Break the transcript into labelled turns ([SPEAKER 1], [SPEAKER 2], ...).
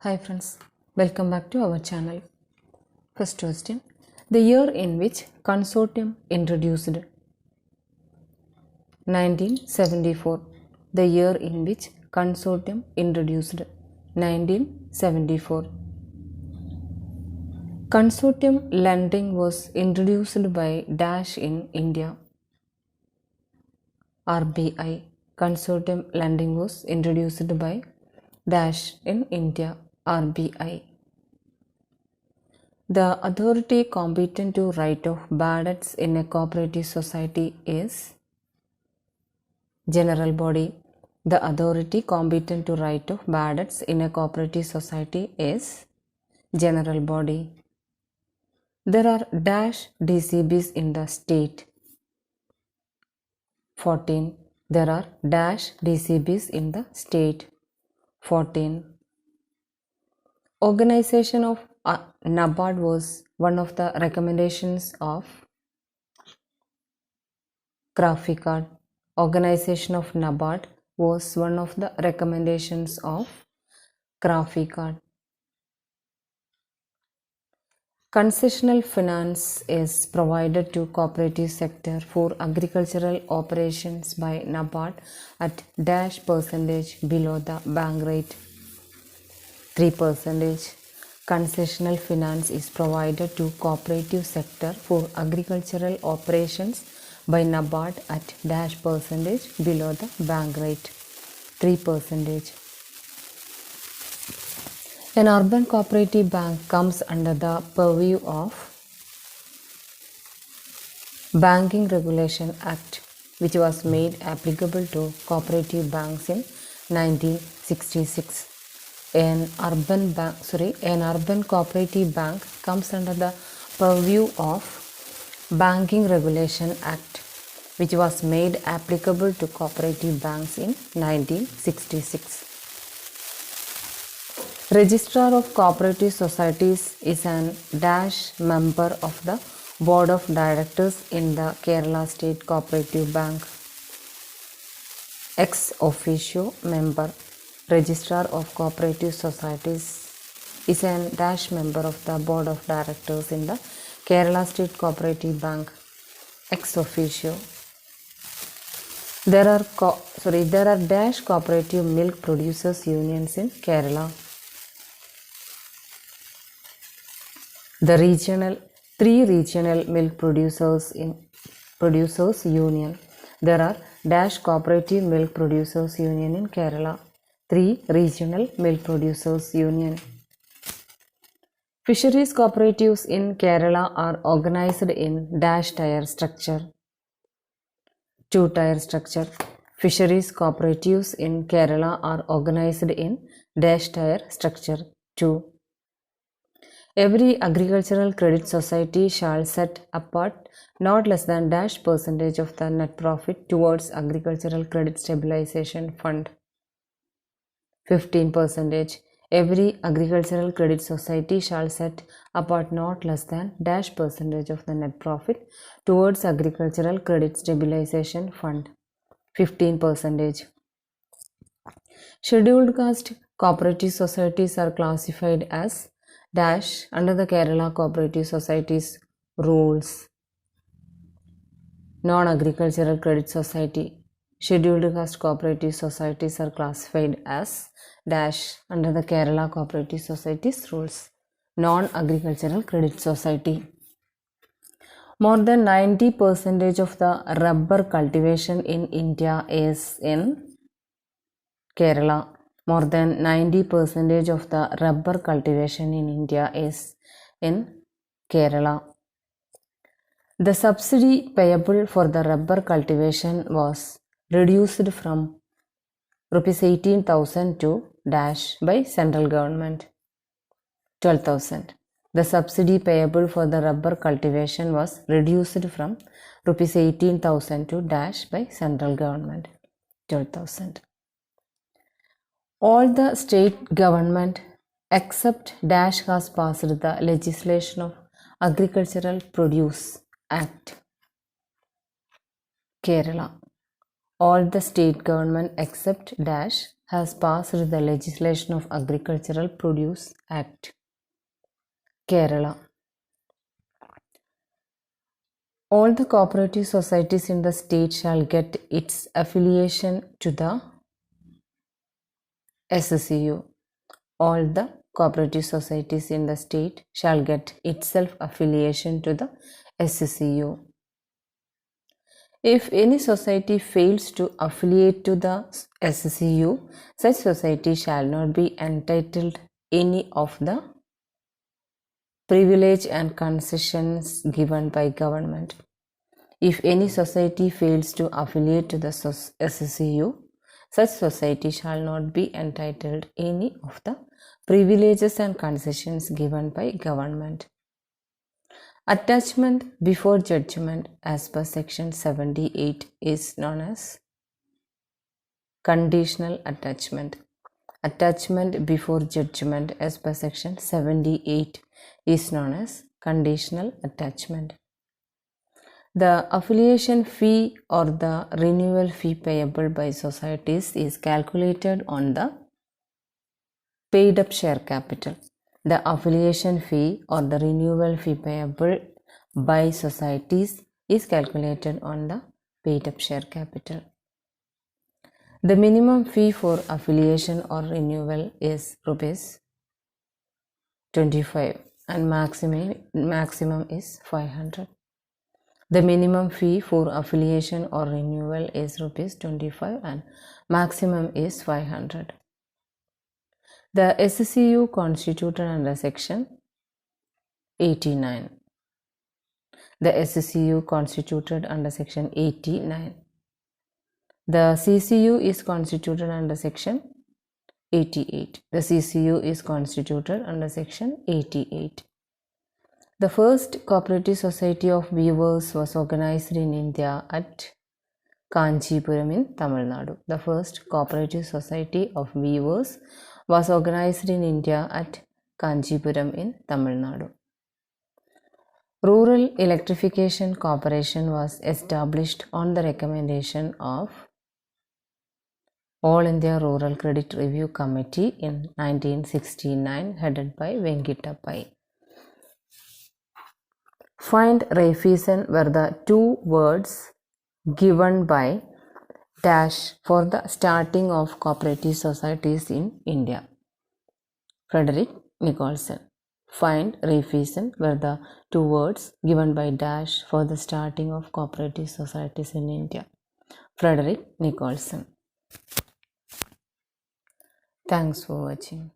[SPEAKER 1] Hi friends, welcome back to our channel. First question, the year in which consortium introduced 1974. The year in which consortium introduced 1974. Consortium lending was introduced by Dash in India. RBI. Consortium lending was introduced by Dash in India. RBI. The authority competent to write off bad debts in a cooperative society is general body. The authority competent to write off bad debts in a cooperative society is general body. There are dash DCBs in the state. 14. There are dash DCBs in the state. 14. Organization of NABARD was one of the recommendations of Graphicard. Organization of NABARD was one of the recommendations of Graphicard. Concessional finance is provided to cooperative sector for agricultural operations by NABARD at dash percentage below the bank rate. 3%. Concessional finance is provided to cooperative sector for agricultural operations by NABARD at dash percentage below the bank rate. 3%. An urban cooperative bank comes under the purview of Banking Regulation Act, which was made applicable to cooperative banks in 1966. An urban cooperative bank comes under the purview of Banking Regulation Act, which was made applicable to cooperative banks in 1966. Registrar of Cooperative Societies is an dash member of the Board of Directors in the Kerala State Cooperative Bank. Ex officio member. Registrar of Cooperative Societies is an dash member of the Board of Directors in the Kerala State Cooperative Bank. Ex officio. There are dash cooperative milk producers unions in Kerala. Three regional milk producers union. There are dash cooperative milk producers union in Kerala. 3 regional milk producers union. Fisheries cooperatives in Kerala are organized in dash tier structure. 2-tier structure. Fisheries cooperatives in Kerala are organized in dash tier structure 2. Every agricultural credit society shall set apart not less than dash percentage of the net profit towards agricultural credit stabilization fund. 15%. Every agricultural credit society shall set apart not less than dash percentage of the net profit towards agricultural credit stabilization fund. 15%. Scheduled caste cooperative societies are classified as dash under the Kerala Cooperative Societies rules. Non-agricultural credit society. Scheduled caste cooperative societies are classified as dash under the Kerala Cooperative Societies rules. Non-agricultural credit society. More than 90% of the rubber cultivation in India is in Kerala. More than 90% of the rubber cultivation in India is in Kerala. The subsidy payable for the rubber cultivation was reduced from Rs 18,000 to dash by central government. 12,000. The subsidy payable for the rubber cultivation was reduced from Rs 18,000 to dash by central government. 12,000. All the state government except dash has passed the legislation of Agricultural Produce Act. Kerala. All the state government except dash has passed the legislation of Agricultural Produce Act? Kerala. All the cooperative societies in the state shall get its affiliation to the SCU. All the cooperative societies in the state shall get itself affiliation to the SCU. If any society fails to affiliate to the SCU, such society shall not be entitled any of the privilege and concessions given by government. If any society fails to affiliate to the SCU, such society shall not be entitled any of the privileges and concessions given by government. Attachment before judgment as per section 78 is known as conditional attachment. Attachment before judgment as per section 78 is known as conditional attachment. The affiliation fee or the renewal fee payable by societies is calculated on the paid up share capital. The affiliation fee or the renewal fee payable by societies is calculated on the paid up share capital. The minimum fee for affiliation or renewal is rupees 25 and maximum is 500. The minimum fee for affiliation or renewal is rupees 25 and maximum is 500. The SCU constituted under section 89. The SCU constituted under section 89. The CCU is constituted under section 88. The CCU is constituted under section 88. The first cooperative society of weavers was organized in India at Kanchipuram in Tamil Nadu. The first cooperative society of weavers was organized in India at Kanchipuram in Tamil Nadu. Rural Electrification Corporation was established on the recommendation of All India Rural Credit Review Committee in 1969, headed by Venkita Pai. Find Raiffeisen were the two words given by dash for the starting of cooperative societies in India. Frederick Nicholson. Find Raiffeisen were the two words given by dash for the starting of cooperative societies in India. Frederick Nicholson. Thanks for watching.